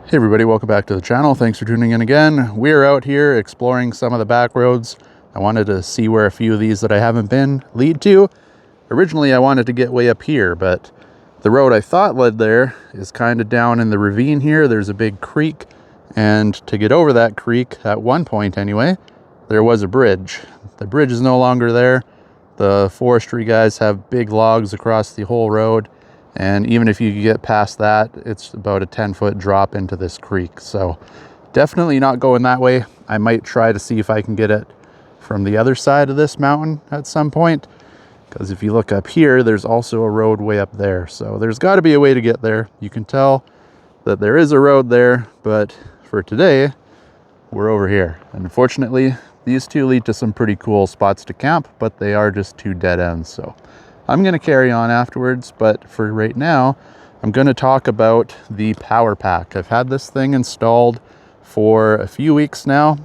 Hey everybody, welcome back to the channel. Thanks for tuning in again. We're out here exploring some of the back roads. I wanted to see where a few of these that I haven't been lead to. Originally I wanted to get way up here, but the road I thought led there is kind of down in the ravine here. There's a big creek, and to get over that creek, at one point anyway, there was a bridge. The bridge is no longer there. The forestry guys have big logs across the whole road, and even if you get past that, it's about a 10-foot drop into this creek. So definitely not going that way. I might try to see if I can get it from the other side of this mountain at some point, because if you look up here, there's also a road way up there. So there's got to be a way to get there. You can tell that there is a road there, but for today, we're over here. And unfortunately, these two lead to some pretty cool spots to camp, but they are just two dead ends. So I'm going to carry on afterwards, but for right now, I'm going to talk about the power pack. I've had this thing installed for a few weeks now,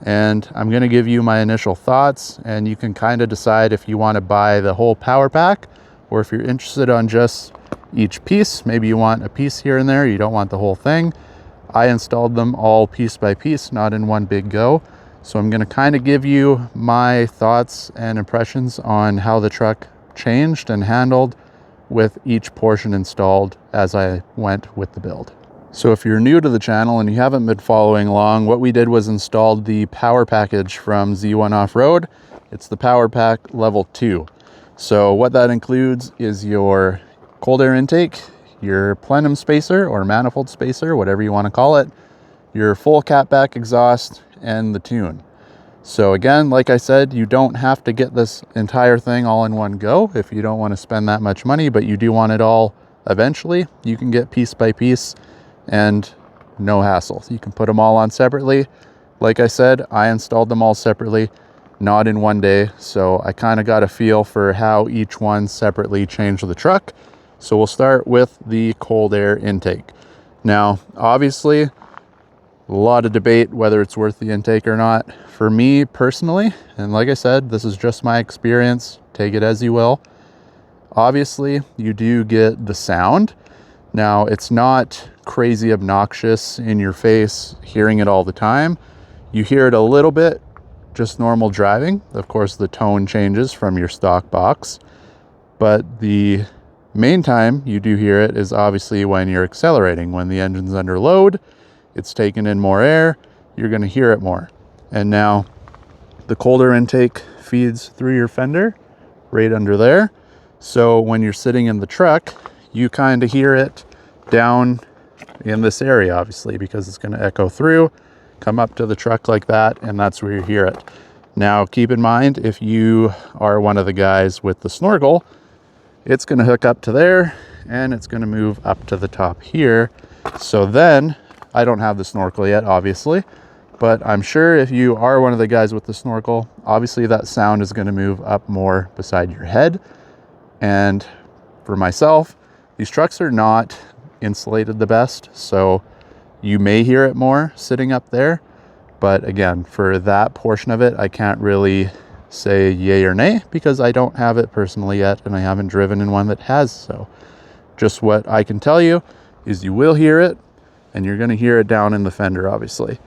and I'm going to give you my initial thoughts, and you can kind of decide if you want to buy the whole power pack or if you're interested on just each piece. Maybe you want a piece here and there, you don't want the whole thing. I installed them all piece by piece, not in one big go. So I'm going to kind of give you my thoughts and impressions on how the truck changed and handled with each portion installed as I went with the build. So if you're new to the channel and you haven't been following along, what we did was installed the power package from Z1 Off-Road. It's the power pack level 2. So what that includes is your cold air intake, your plenum spacer or manifold spacer, whatever you want to call it, your full catback exhaust, and the tune. So again, like I said, you don't have to get this entire thing all in one go if you don't want to spend that much money, but you do want it all eventually. You can get piece by piece and no hassle. You can put them all on separately. Like I said, I installed them all separately, not in one day. So I kind of got a feel for how each one separately changed the truck. So we'll start with the cold air intake. Now, obviously, a lot of debate whether it's worth the intake or not. For me personally, and like I said, this is just my experience, take it as you will. Obviously, you do get the sound. Now, it's not crazy obnoxious in your face, hearing it all the time. You hear it a little bit, just normal driving. Of course, the tone changes from your stock box, but the main time you do hear it is obviously when you're accelerating. When the engine's under load, it's taking in more air, you're going to hear it more. And now the colder intake feeds through your fender right under there. So when you're sitting in the truck, you kind of hear it down in this area, obviously, because it's going to echo through, come up to the truck like that, and that's where you hear it. Now, keep in mind, if you are one of the guys with the snorkel, it's going to hook up to there, and it's going to move up to the top here. So then, I don't have the snorkel yet, obviously, but I'm sure if you are one of the guys with the snorkel, obviously that sound is going to move up more beside your head. And for myself, these trucks are not insulated the best, so you may hear it more sitting up there. But again, for that portion of it, I can't really say yay or nay because I don't have it personally yet, and I haven't driven in one that has. So just what I can tell you is you will hear it, and you're going to hear it down in the fender, obviously.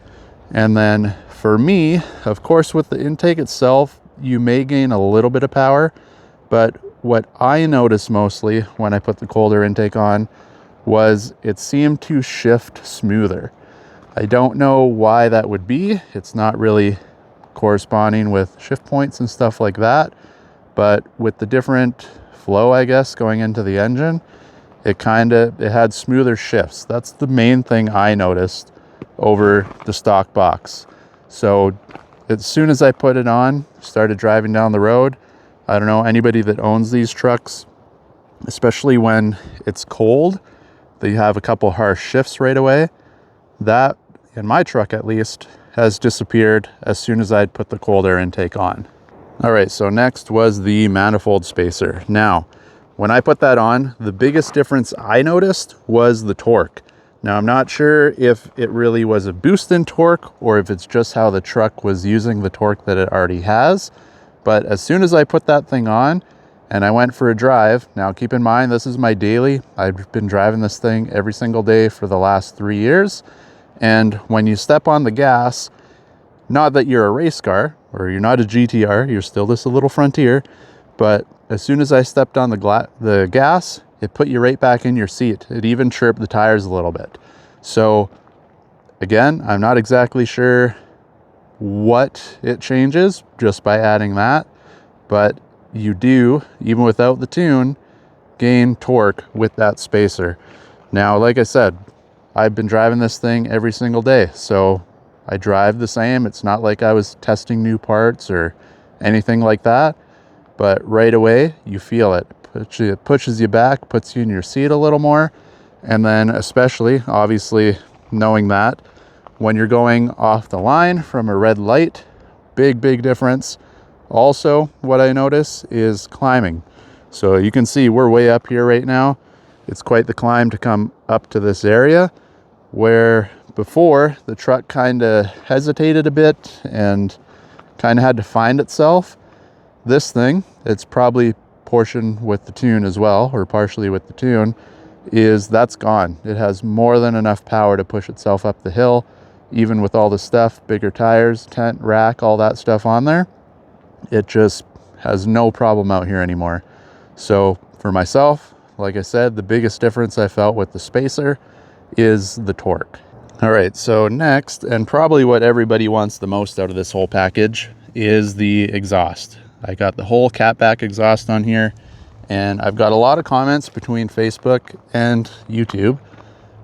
And then for me, of course, with the intake itself, you may gain a little bit of power, but what I noticed mostly when I put the colder intake on was it seemed to shift smoother. I don't know why that would be. It's not really corresponding with shift points and stuff like that, but with the different flow, I guess, going into the engine, it had smoother shifts. That's the main thing I noticed over the stock box. So as soon as I put it on, started driving down the road, I don't know, anybody that owns these trucks, especially when it's cold, they have a couple harsh shifts right away. That, in my truck at least, has disappeared as soon as I'd put the cold air intake on. All right, so next was the manifold spacer. Now, when I put that on, the biggest difference I noticed was the torque. Now, I'm not sure if it really was a boost in torque or if it's just how the truck was using the torque that it already has. But as soon as I put that thing on, and I went for a drive. Now keep in mind, this is my daily. I've been driving this thing every single day for the last 3 years. And when you step on the gas, not that you're a race car or you're not a GTR, you're still just a little Frontier, but as soon as I stepped on the gas, it put you right back in your seat. It even chirped the tires a little bit. So again, I'm not exactly sure what it changes just by adding that, but you do, even without the tune, gain torque with that spacer. Now, like I said, I've been driving this thing every single day, so I drive the same. It's not like I was testing new parts or anything like that, but right away you feel it. It pushes you back, puts you in your seat a little more, and then especially, obviously, knowing that when you're going off the line from a red light, big difference. Also, what I notice is climbing. So you can see we're way up here right now. It's quite the climb to come up to this area, where before the truck kind of hesitated a bit and kind of had to find itself. This thing, it's probably portion with the tune as well, or partially with the tune, that's gone. It has more than enough power to push itself up the hill, even with all the stuff, bigger tires, tent, rack, all that stuff on there. It just has no problem out here anymore. So for myself, like I said, the biggest difference I felt with the spacer is the torque. All right, so next, and probably what everybody wants the most out of this whole package, is the exhaust. I got the whole Catback exhaust on here, and I've got a lot of comments between Facebook and YouTube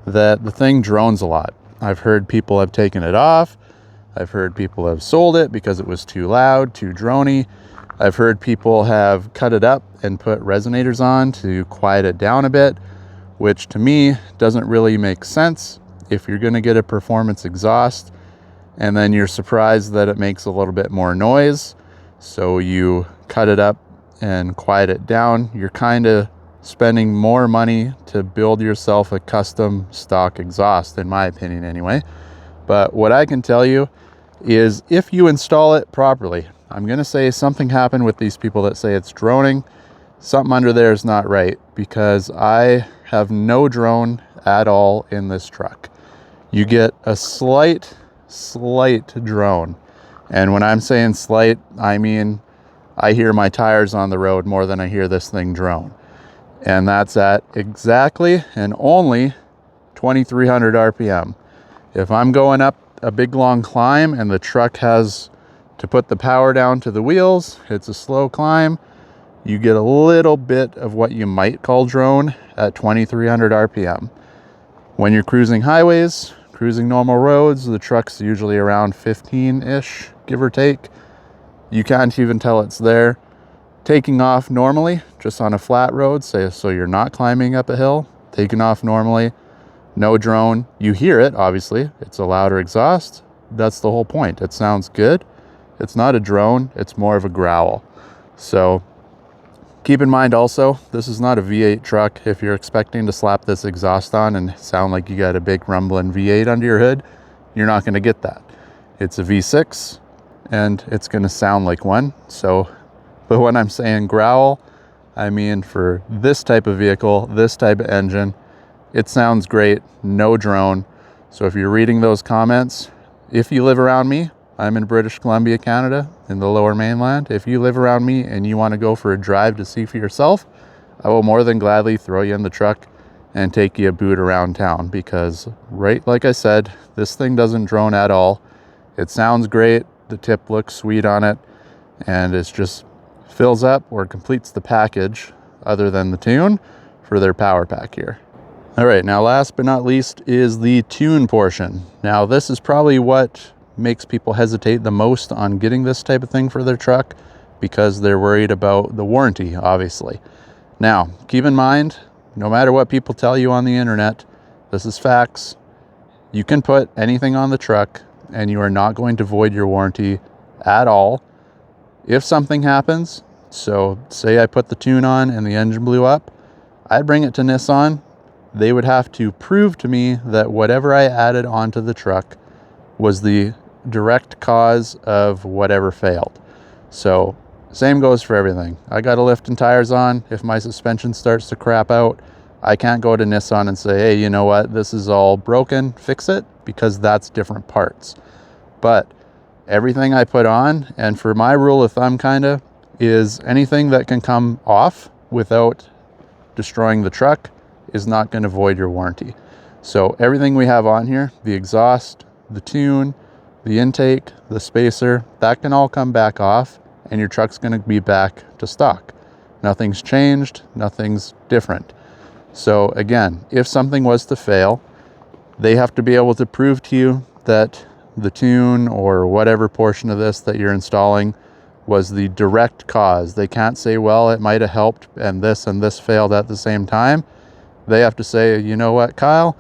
that the thing drones a lot. I've heard people have taken it off. I've heard people have sold it because it was too loud, too drony. I've heard people have cut it up and put resonators on to quiet it down a bit, which to me doesn't really make sense. If you're going to get a performance exhaust and then you're surprised that it makes a little bit more noise, so you cut it up and quiet it down, you're kind of spending more money to build yourself a custom stock exhaust, in my opinion anyway. But what I can tell you is if you install it properly, I'm going to say something happened with these people that say it's droning. Something under there is not right, because I have no drone at all in this truck. You get a slight drone. And when I'm saying slight, I mean I hear my tires on the road more than I hear this thing drone. And that's at exactly and only 2,300 RPM. If I'm going up a big long climb and the truck has to put the power down to the wheels, it's a slow climb, you get a little bit of what you might call drone at 2,300 RPM. When you're cruising highways, cruising normal roads, the truck's usually around 15-ish, give or take. You can't even tell it's there. Taking off normally, just on a flat road, say, so you're not climbing up a hill, taking off normally, no drone. You hear it, obviously. It's a louder exhaust. That's the whole point. It sounds good. It's not a drone. It's more of a growl. So keep in mind also, this is not a V8 truck. If you're expecting to slap this exhaust on and sound like you got a big rumbling V8 under your hood, you're not going to get that. It's a V6 and it's going to sound like one. So, but when I'm saying growl, I mean for this type of vehicle, this type of engine, it sounds great, no drone. So if you're reading those comments, if you live around me, I'm in British Columbia, Canada, in the Lower Mainland. If you live around me and you want to go for a drive to see for yourself, I will more than gladly throw you in the truck and take you a boot around town, because right, like I said, this thing doesn't drone at all. It sounds great, the tip looks sweet on it, and it's just fills up or completes the package other than the tune for their power pack here. All right, now last but not least is the tune portion. Now this is probably what makes people hesitate the most on getting this type of thing for their truck, because they're worried about the warranty, obviously. Now, keep in mind, no matter what people tell you on the internet, this is facts. You can put anything on the truck and you are not going to void your warranty at all. If something happens, so say I put the tune on and the engine blew up, I'd bring it to Nissan. They would have to prove to me that whatever I added onto the truck was the direct cause of whatever failed. So Same goes for everything. I got to lift and tires on. If my suspension starts to crap out, I can't go to Nissan and say, hey, you know what, this is all broken, fix it, because that's different parts. But everything I put on, and for my rule of thumb kinda, is anything that can come off without destroying the truck is not going to void your warranty. So everything we have on here, the exhaust, the tune, the intake, the spacer, that can all come back off and your truck's going to be back to stock. Nothing's changed, nothing's different. So again, if something was to fail, they have to be able to prove to you that the tune or whatever portion of this that you're installing was the direct cause. They can't say, well, it might have helped and this failed at the same time. They have to say, you know what, Kyle,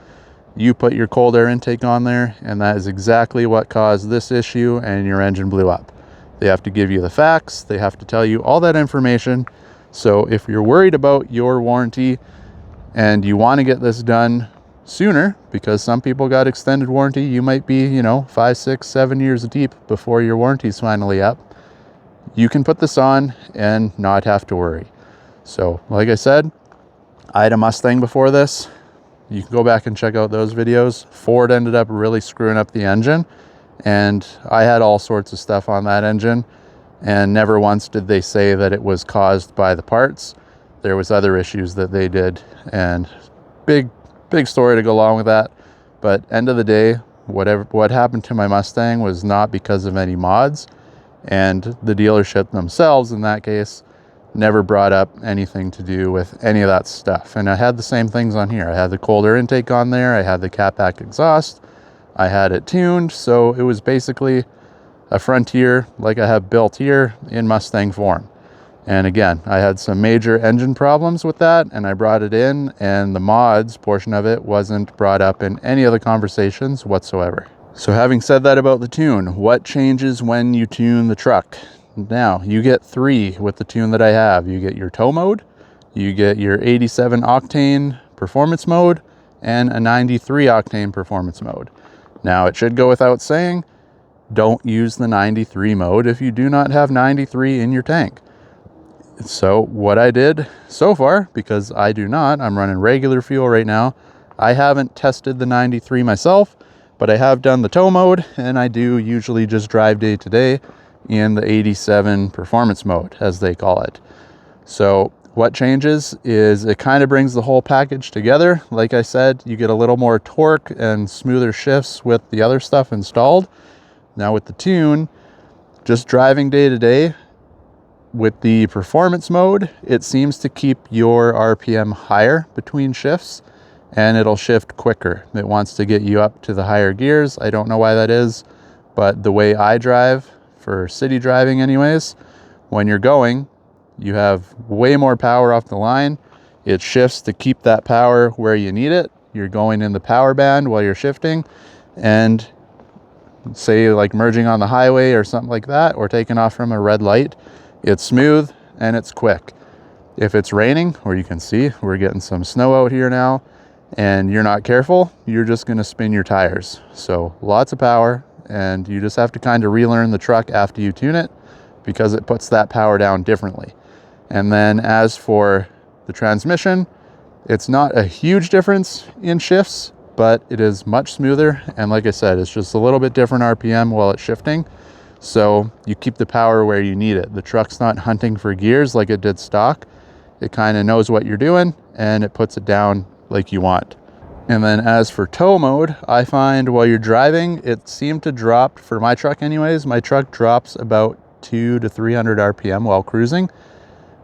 you put your cold air intake on there and that is exactly what caused this issue and your engine blew up. They have to give you the facts. They have to tell you all that information. So if you're worried about your warranty and you want to get this done sooner, because some people got extended warranty, you might be, 5, 6, 7 years deep before your warranty's finally up. You can put this on and not have to worry. So like I said, I had a Mustang before this. You can go back and check out those videos. Ford ended up really screwing up the engine, and I had all sorts of stuff on that engine, and never once did they say that it was caused by the parts. There was other issues that they did, and big story to go along with that. But end of the day, what happened to my Mustang was not because of any mods, and the dealership themselves in that case never brought up anything to do with any of that stuff. And I had the same things on here. I had the cold air intake on there. I had the Catback exhaust. I had it tuned. So it was basically a Frontier like I have built here in Mustang form. And again, I had some major engine problems with that, and I brought it in, and the mods portion of it wasn't brought up in any of the conversations whatsoever. So having said that about the tune, what changes when you tune the truck? Now, you get 3 with the tune that I have. You get your tow mode, you get your 87 octane performance mode, and a 93 octane performance mode. Now, it should go without saying, don't use the 93 mode if you do not have 93 in your tank. So what I did so far, because I do not, I'm running regular fuel right now. I haven't tested the 93 myself, but I have done the tow mode, and I do usually just drive day to day in the 87 performance mode, as they call it. So what changes is it kind of brings the whole package together. Like I said, you get a little more torque and smoother shifts with the other stuff installed. Now with the tune, just driving day to day, with the performance mode, it seems to keep your RPM higher between shifts, and it'll shift quicker. It wants to get you up to the higher gears. I don't know why that is, but the way I drive, for city driving anyways, when you're going, you have way more power off the line. It shifts to keep that power where you need it. You're going in the power band while you're shifting, and say like merging on the highway or something like that, or taking off from a red light, it's smooth and it's quick. If it's raining, or you can see we're getting some snow out here now, and you're not careful, you're just going to spin your tires. So lots of power, and you just have to kind of relearn the truck after you tune it, because it puts that power down differently. And then as for the transmission, it's not a huge difference in shifts, but it is much smoother. And like I said, it's just a little bit different RPM while it's shifting. So you keep the power where you need it. The truck's not hunting for gears like it did stock. It kind of knows what you're doing, and it puts it down like you want. And then as for tow mode, I find while you're driving, it seemed to drop, for my truck anyways, my truck drops about 200 to 300 RPM while cruising,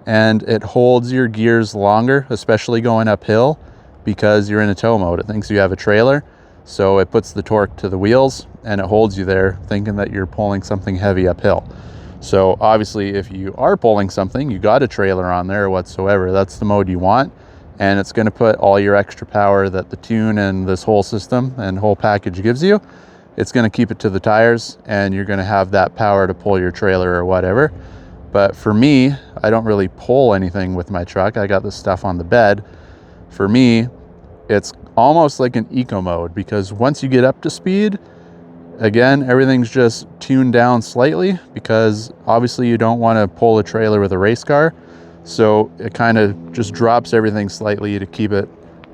and it holds your gears longer, especially going uphill, because you're in a tow mode. It thinks you have a trailer, so it puts the torque to the wheels and it holds you there thinking that you're pulling something heavy uphill. So obviously if you are pulling something, you got a trailer on there or whatsoever, that's the mode you want, and it's going to put all your extra power that the tune and this whole system and whole package gives you. It's going to keep it to the tires, and you're going to have that power to pull your trailer or whatever. But for me, I don't really pull anything with my truck. I got this stuff on the bed. For me, it's almost like an eco mode, because once you get up to speed, Again, everything's just tuned down slightly because obviously you don't want to pull a trailer with a race car. So it kind of just drops everything slightly to keep it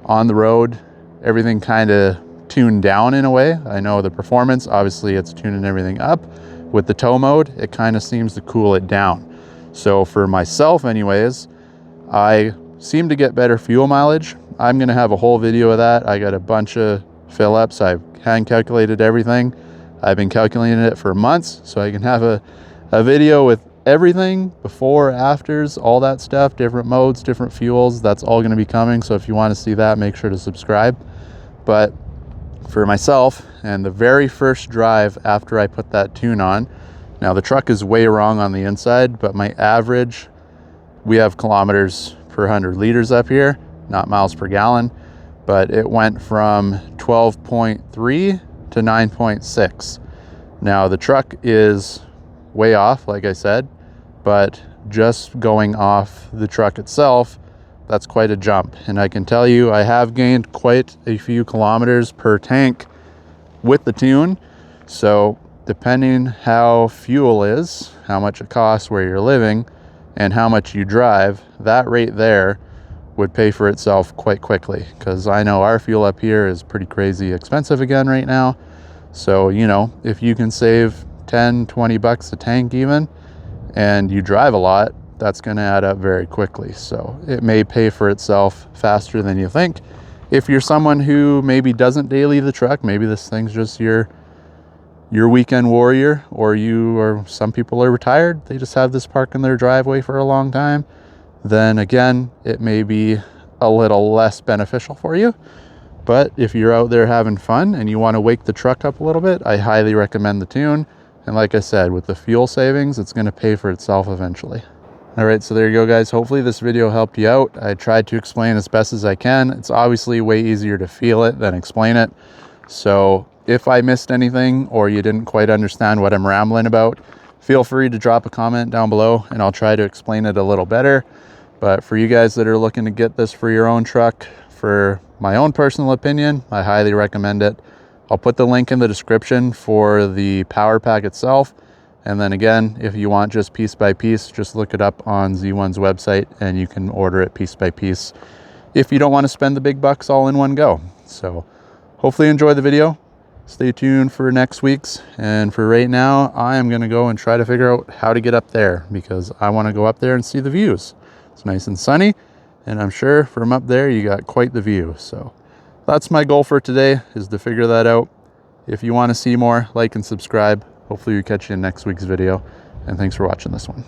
on the road. Everything kind of tuned down in a way. I know the performance, obviously it's tuning everything up. With the tow mode, it kind of seems to cool it down. So for myself anyways, I seem to get better fuel mileage. I'm gonna have a whole video of that. I got a bunch of fill ups. I've hand calculated everything. I've been calculating it for months, so I can have a video with everything, before, afters, all that stuff, different modes, different fuels. That's all gonna be coming. So if you wanna see that, make sure to subscribe. But for myself, and the very first drive after I put that tune on, now the truck is way wrong on the inside, but my average, we have kilometers per 100 liters up here, not miles per gallon, but it went from 12.3 to 9.6. Now the truck is way off, like I said, but just going off the truck itself, that's quite a jump. And I can tell you, I have gained quite a few kilometers per tank with the tune. So depending how fuel is, how much it costs where you're living, and how much you drive, that rate there would pay for itself quite quickly. Because I know our fuel up here is pretty crazy expensive again right now. So, you know, if you can save 10, 20 bucks a tank even, and you drive a lot, that's going to add up very quickly. So it may pay for itself faster than you think. If you're someone who maybe doesn't daily the truck, maybe this thing's just your weekend warrior, or some people are retired, they just have this parked in their driveway for a long time, then again, it may be a little less beneficial for you. But if you're out there having fun and you want to wake the truck up a little bit, I highly recommend the tune. And like I said, with the fuel savings, it's going to pay for itself eventually. All right, so there you go, guys. Hopefully this video helped you out. I tried to explain as best as I can. It's obviously way easier to feel it than explain it. So if I missed anything or you didn't quite understand what I'm rambling about, feel free to drop a comment down below and I'll try to explain it a little better. But for you guys that are looking to get this for your own truck, for my own personal opinion, I highly recommend it. I'll put the link in the description for the power pack itself. And then again, if you want just piece by piece, just look it up on Z1's website and you can order it piece by piece if you don't want to spend the big bucks all in one go. So hopefully you enjoy the video. Stay tuned for next week's. And for right now, I am going to go and try to figure out how to get up there because I want to go up there and see the views. It's nice and sunny, and I'm sure from up there you got quite the view. So that's my goal for today, is to figure that out. If you want to see more, like and subscribe. Hopefully we catch you in next week's video, and thanks for watching this one.